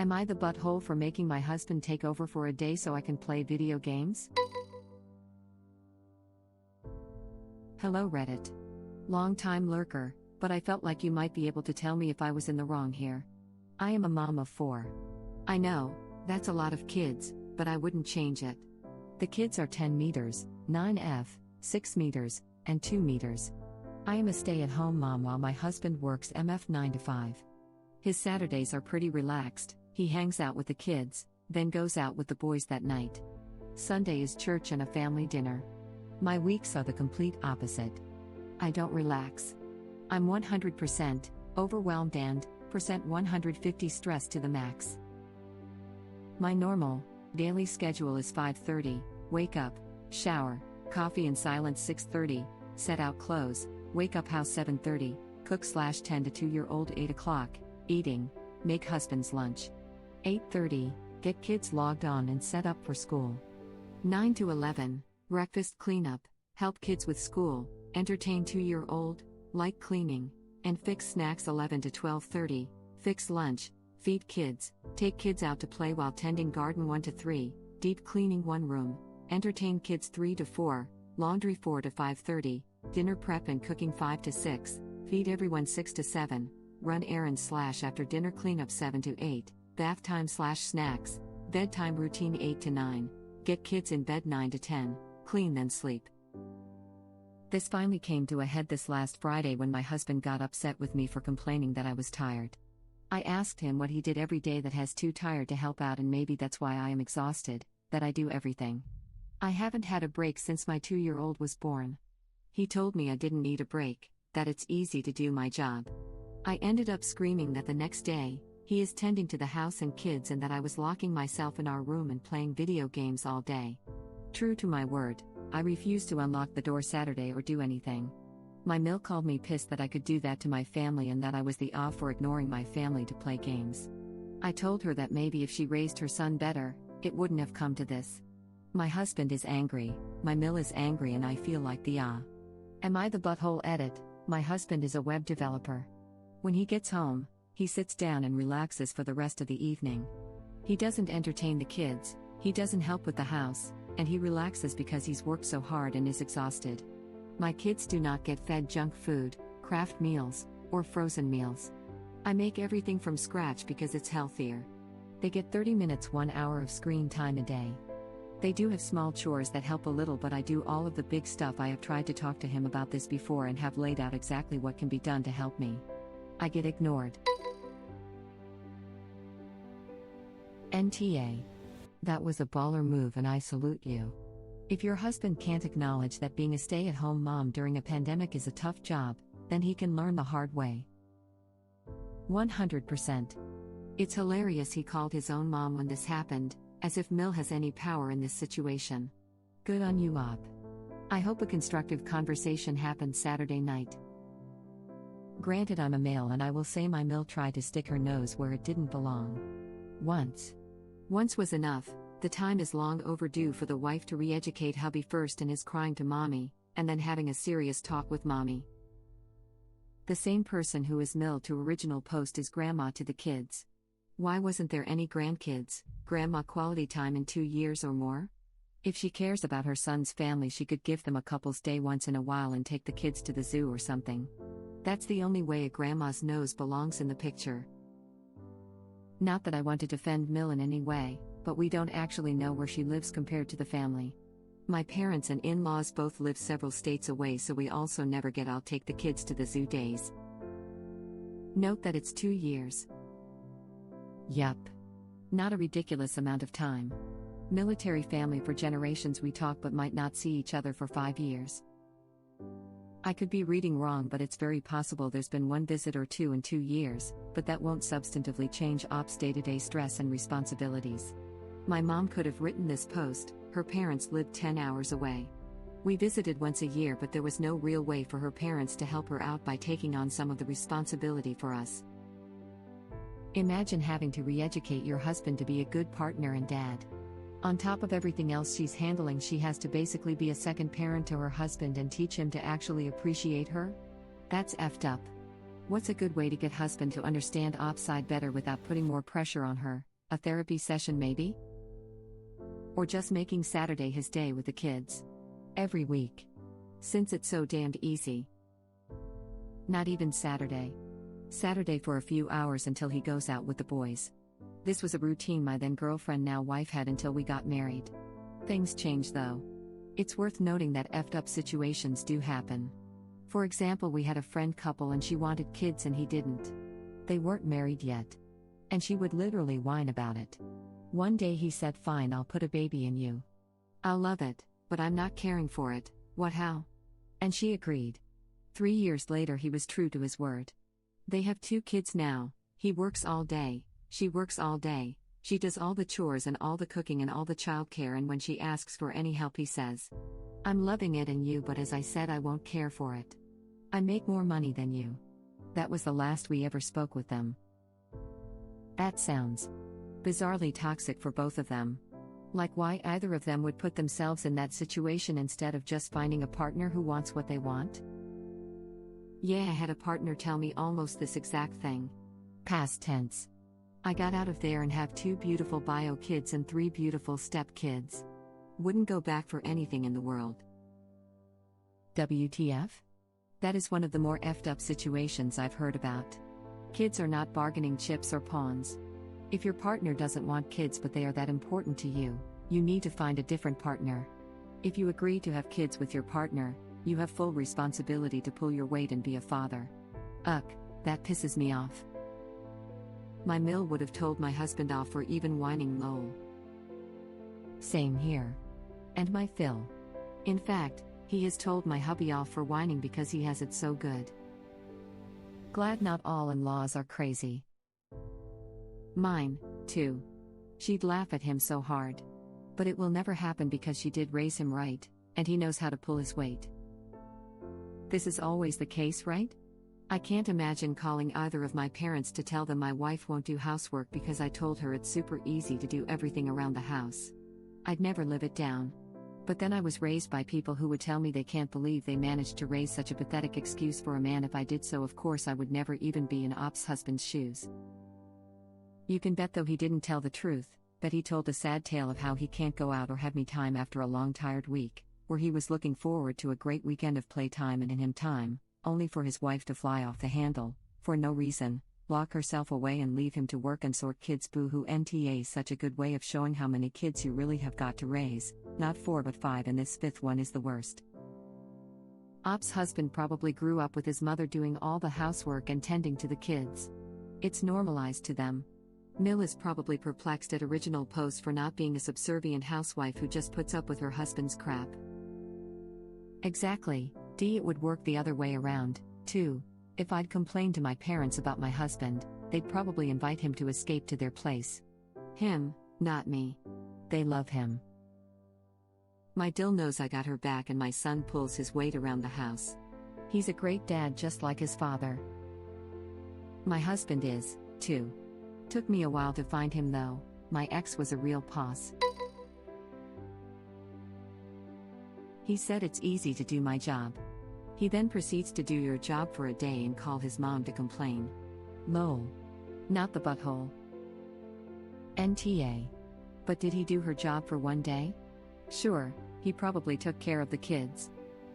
Am I the butthole for making my husband take over for a day so I can play video games? Hello Reddit. Long-time lurker, but I felt like you might be able to tell me if I was in the wrong here. I am a mom of 4. I know, that's a lot of kids, but I wouldn't change it. The kids are 10 meters, 9F, 6 meters, and 2 meters. I am a stay-at-home mom while my husband works MF 9 to 5. His Saturdays are pretty relaxed, he hangs out with the kids, then goes out with the boys that night. Sunday is church and a family dinner. My weeks are the complete opposite. I don't relax. I'm 100% overwhelmed and percent 150 stressed to the max. My normal daily schedule is 5:30, wake up, shower, coffee in silence 6:30, set out clothes, wake up house 7:30, cook/tend to 2-year-old 8 o'clock, eating, make husband's lunch. 8:30, get kids logged on and set up for school. 9 to 11, breakfast cleanup, help kids with school, entertain 2-year-old, like cleaning, and fix snacks 11 to 12:30, fix lunch, feed kids, take kids out to play while tending garden 1 to 3, deep cleaning 1 room, entertain kids 3 to 4, laundry 4 to 5:30, dinner prep and cooking 5 to 6, feed everyone 6 to 7, run errands/after dinner cleanup 7 to 8, bath time/snacks, bedtime routine 8 to 9, get kids in bed 9 to 10, clean then sleep. This finally came to a head this last Friday when my husband got upset with me for complaining that I was tired. I asked him what he did every day that has too tired to help out, and maybe that's why I am exhausted, that I do everything. I haven't had a break since my 2-year-old was born. He told me I didn't need a break, that it's easy to do my job. I ended up screaming that the next day, he is tending to the house and kids and that I was locking myself in our room and playing video games all day. True to my word, I refused to unlock the door Saturday or do anything. My mill called me pissed that I could do that to my family and that I was the off for ignoring my family to play games. I told her that maybe if she raised her son better, it wouldn't have come to this. My husband is angry, my mill is angry, and I feel like the Am I the butthole edit? My husband is a web developer. When he gets home, he sits down and relaxes for the rest of the evening. He doesn't entertain the kids, he doesn't help with the house, and he relaxes because he's worked so hard and is exhausted. My kids do not get fed junk food, craft meals, or frozen meals. I make everything from scratch because it's healthier. They get 30 minutes 1 hour of screen time a day. They do have small chores that help a little, but I do all of the big stuff. I have tried to talk to him about this before and have laid out exactly what can be done to help me. I get ignored. NTA. That was a baller move and I salute you. If your husband can't acknowledge that being a stay-at-home mom during a pandemic is a tough job, then he can learn the hard way. 100%. It's hilarious he called his own mom when this happened, as if Mill has any power in this situation. Good on you, Op. I hope a constructive conversation happened Saturday night. Granted, I'm a male and I will say my Mill tried to stick her nose where it didn't belong. Once was enough. The time is long overdue for the wife to re-educate hubby first and his crying to mommy, and then having a serious talk with mommy. The same person who is Mill to original post is grandma to the kids. Why wasn't there any grandkids, grandma quality time in 2 years or more? If she cares about her son's family, she could give them a couple's day once in a while and take the kids to the zoo or something. That's the only way a grandma's nose belongs in the picture. Not that I want to defend Mill in any way, but we don't actually know where she lives compared to the family. My parents and in-laws both live several states away, so we also never get I'll take the kids to the zoo days. Note that it's 2 years. Yup. Not a ridiculous amount of time. Military family for generations, we talk but might not see each other for 5 years. I could be reading wrong, but it's very possible there's been 1 visit or 2 in 2 years, but that won't substantively change Op's day-to-day stress and responsibilities. My mom could have written this post. Her parents lived 10 hours away. We visited once a year, but there was no real way for her parents to help her out by taking on some of the responsibility for us. Imagine having to re-educate your husband to be a good partner and dad. On top of everything else she's handling, she has to basically be a second parent to her husband and teach him to actually appreciate her? That's effed up. What's a good way to get husband to understand Op's side better without putting more pressure on her? A therapy session maybe? Or just making Saturday his day with the kids. Every week. Since it's so damned easy. Not even Saturday. Saturday for a few hours until he goes out with the boys. This was a routine my then girlfriend, now wife, had until we got married. Things change though. It's worth noting that effed up situations do happen. For example, we had a friend couple and she wanted kids and he didn't. They weren't married yet. And she would literally whine about it. One day he said, "Fine, I'll put a baby in you. I'll love it, but I'm not caring for it, what how?" And she agreed. 3 years later he was true to his word. They have 2 kids now. He works all day, she works all day, she does all the chores and all the cooking and all the childcare, and when she asks for any help he says, "I'm loving it and you, but as I said, I won't care for it. I make more money than you." That was the last we ever spoke with them. That sounds bizarrely toxic for both of them. Like why either of them would put themselves in that situation instead of just finding a partner who wants what they want? Yeah, I had a partner tell me almost this exact thing. Past tense. I got out of there and have 2 beautiful bio kids and 3 beautiful step kids. Wouldn't go back for anything in the world. WTF? That is one of the more effed up situations I've heard about. Kids are not bargaining chips or pawns. If your partner doesn't want kids but they are that important to you, you need to find a different partner. If you agree to have kids with your partner, you have full responsibility to pull your weight and be a father. Ugh, that pisses me off. My mill would have told my husband off for even whining, lol. Same here. And my Phil. In fact, he has told my hubby off for whining because he has it so good. Glad not all in-laws are crazy. Mine, too. She'd laugh at him so hard. But it will never happen because she did raise him right, and he knows how to pull his weight. This is always the case, right? I can't imagine calling either of my parents to tell them my wife won't do housework because I told her it's super easy to do everything around the house. I'd never live it down. But then I was raised by people who would tell me they can't believe they managed to raise such a pathetic excuse for a man. If I did so, of course I would never even be in Op's husband's shoes. You can bet though he didn't tell the truth, that he told a sad tale of how he can't go out or have me time after a long tired week, where he was looking forward to a great weekend of playtime and in him time, only for his wife to fly off the handle, for no reason, lock herself away and leave him to work and sort kids. Boo-hoo. NTA. Such a good way of showing how many kids you really have got to raise, not 4 but 5, and this 5th one is the worst. Op's husband probably grew up with his mother doing all the housework and tending to the kids. It's normalized to them. Mill is probably perplexed at original post for not being a subservient housewife who just puts up with her husband's crap. Exactly, D. It would work the other way around, too. If I'd complained to my parents about my husband, they'd probably invite him to escape to their place. Him, not me. They love him. My Dill knows I got her back and my son pulls his weight around the house. He's a great dad just like his father. My husband is, too. Took me a while to find him though. My ex was a real boss. He said it's easy to do my job. He then proceeds to do your job for a day and call his mom to complain. Lol. Not the butthole. NTA. But did he do her job for one day? Sure, he probably took care of the kids.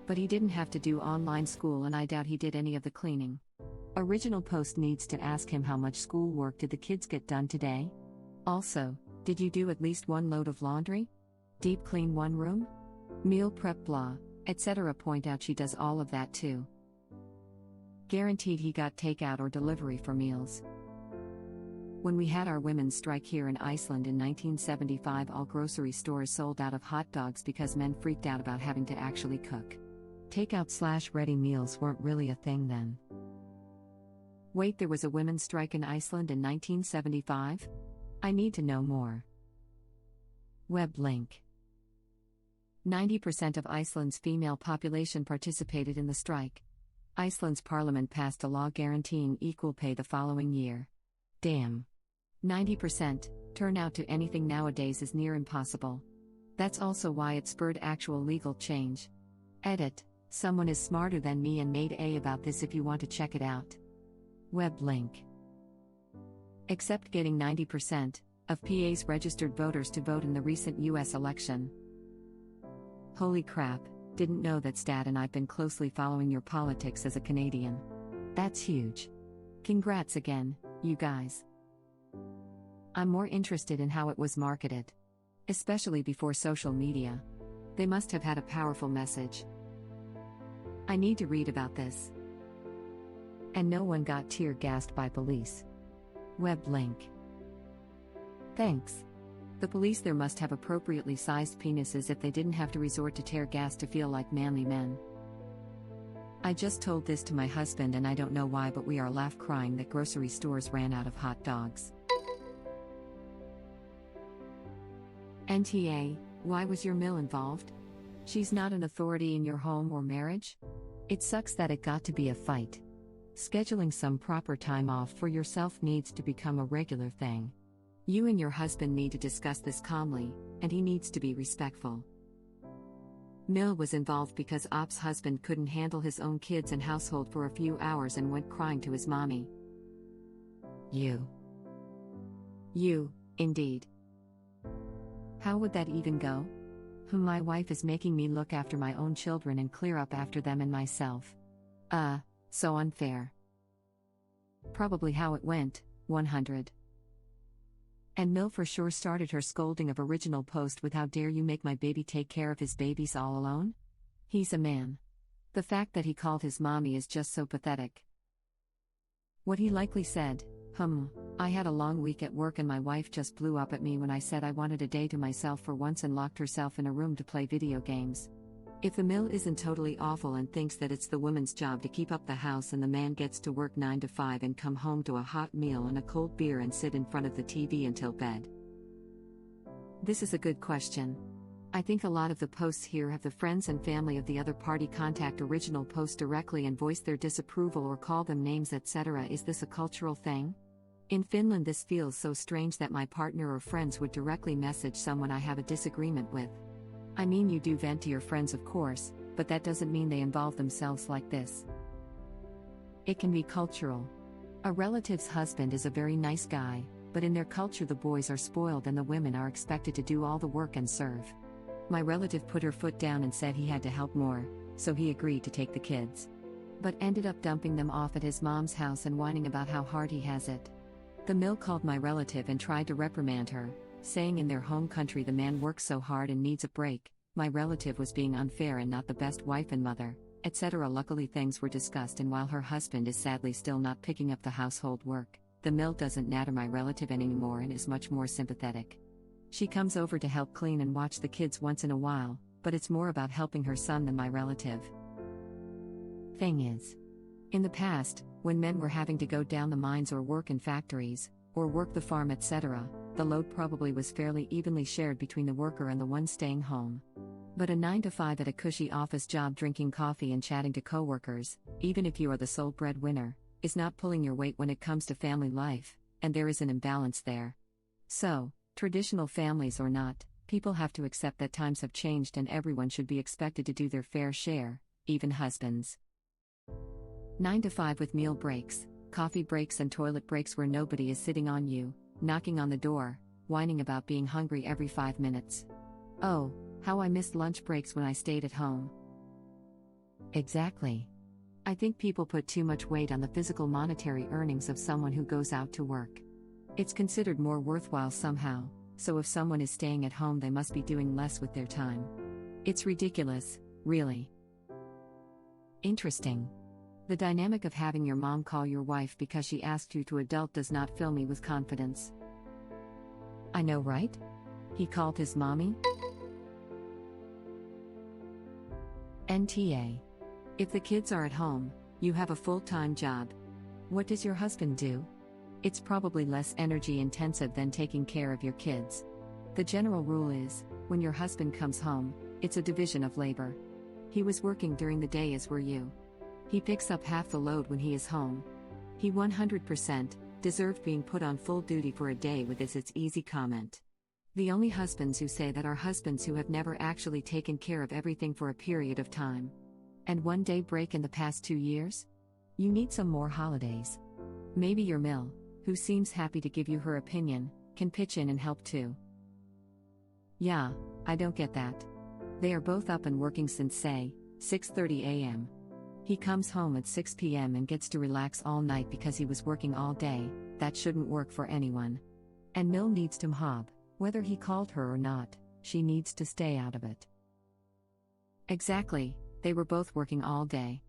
But he didn't have to do online school and I doubt he did any of the cleaning. Original post needs to ask him how much schoolwork did the kids get done today? Also, did you do at least 1 load of laundry? Deep clean 1 room? Meal prep blah, etc. Point out she does all of that too. Guaranteed he got takeout or delivery for meals. When we had our women's strike here in Iceland in 1975, all grocery stores sold out of hot dogs because men freaked out about having to actually cook. Takeout/ready meals weren't really a thing then. Wait, there was a women's strike in Iceland in 1975? I need to know more. Web link. 90% of Iceland's female population participated in the strike. Iceland's parliament passed a law guaranteeing equal pay the following year. Damn. 90% turnout to anything nowadays is near impossible. That's also why it spurred actual legal change. Edit. Someone is smarter than me and made A about this if you want to check it out. Web link. Except getting 90%, of PA's registered voters to vote in the recent US election. Holy crap, didn't know that stat, and I've been closely following your politics as a Canadian. That's huge. Congrats again, you guys. I'm more interested in how it was marketed. Especially before social media. They must have had a powerful message. I need to read about this. And no one got tear-gassed by police. Web link. Thanks. The police there must have appropriately sized penises if they didn't have to resort to tear gas to feel like manly men. I just told this to my husband and I don't know why, but we are laugh crying that grocery stores ran out of hot dogs. NTA, why was your mill involved? She's not an authority in your home or marriage? It sucks that it got to be a fight. Scheduling some proper time off for yourself needs to become a regular thing. You and your husband need to discuss this calmly, and he needs to be respectful. Mill was involved because Op's husband couldn't handle his own kids and household for a few hours and went crying to his mommy. You, indeed. How would that even go? My wife is making me look after my own children and clear up after them and myself. So unfair. Probably how it went, 100. And Mill for sure started her scolding of original post with "How dare you make my baby take care of his babies all alone?" He's a man. The fact that he called his mommy is just so pathetic. What he likely said, I had a long week at work and my wife just blew up at me when I said I wanted a day to myself for once and locked herself in a room to play video games. If the Mill isn't totally awful and thinks that it's the woman's job to keep up the house and the man gets to work 9 to 5 and come home to a hot meal and a cold beer and sit in front of the TV until bed. This is a good question. I think a lot of the posts here have the friends and family of the other party contact original post directly and voice their disapproval or call them names, etc. Is this a cultural thing? In Finland this feels so strange that my partner or friends would directly message someone I have a disagreement with. I mean, you do vent to your friends of course, but that doesn't mean they involve themselves like this. It can be cultural. A relative's husband is a very nice guy, but in their culture the boys are spoiled and the women are expected to do all the work and serve. My relative put her foot down and said he had to help more, so he agreed to take the kids. But ended up dumping them off at his mom's house and whining about how hard he has it. The Mill called my relative and tried to reprimand her, saying in their home country the man works so hard and needs a break. My relative was being unfair and not the best wife and mother, etc. Luckily things were discussed, and while her husband is sadly still not picking up the household work, the Mill doesn't natter my relative anymore and is much more sympathetic. She comes over to help clean and watch the kids once in a while, but it's more about helping her son than my relative. Thing is, in the past, when men were having to go down the mines or work in factories, or work the farm, etc., the load probably was fairly evenly shared between the worker and the one staying home. But a 9 to 5 at a cushy office job drinking coffee and chatting to coworkers, even if you are the sole breadwinner, is not pulling your weight when it comes to family life, and there is an imbalance there. So, traditional families or not, people have to accept that times have changed and everyone should be expected to do their fair share, even husbands. 9 to 5 with meal breaks, coffee breaks and toilet breaks where nobody is sitting on you, knocking on the door, whining about being hungry every 5 minutes. Oh, how I missed lunch breaks when I stayed at home. Exactly. I think people put too much weight on the physical monetary earnings of someone who goes out to work. It's considered more worthwhile somehow, so if someone is staying at home they must be doing less with their time. It's ridiculous, really. Interesting. The dynamic of having your mom call your wife because she asked you to adult does not fill me with confidence. I know, right? He called his mommy? NTA. If the kids are at home, you have a full-time job. What does your husband do? It's probably less energy intensive than taking care of your kids. The general rule is, when your husband comes home, it's a division of labor. He was working during the day as were you. He picks up half the load when he is home. He 100% deserved being put on full duty for a day with this "it's easy" comment. The only husbands who say that are husbands who have never actually taken care of everything for a period of time. And one day break in the past 2 years? You need some more holidays. Maybe your Mill, who seems happy to give you her opinion, can pitch in and help too. Yeah, I don't get that. They are both up and working since, say, 6:30 a.m. He comes home at 6 p.m. and gets to relax all night because he was working all day. That shouldn't work for anyone. And Mill needs to mob. Whether he called her or not, she needs to stay out of it. Exactly, they were both working all day.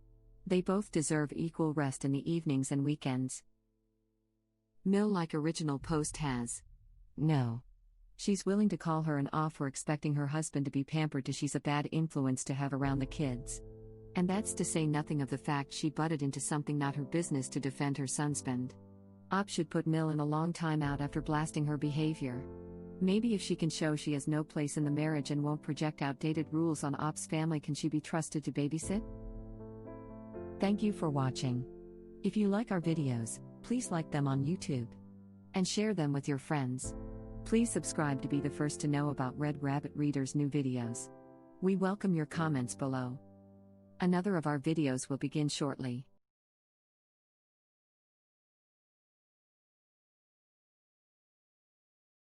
They both deserve equal rest in the evenings and weekends. Mill like original post has. No. She's willing to call her an off for expecting her husband to be pampered to she's a bad influence to have around the kids. And that's to say nothing of the fact she butted into something not her business to defend her husband. Op should put Mill in a long time out after blasting her behavior. Maybe if she can show she has no place in the marriage and won't project outdated rules on Op's family, can she be trusted to babysit? Thank you for watching. If you like our videos, please like them on YouTube. And share them with your friends. Please subscribe to be the first to know about Red Rabbit Reader's new videos. We welcome your comments below. Another of our videos will begin shortly.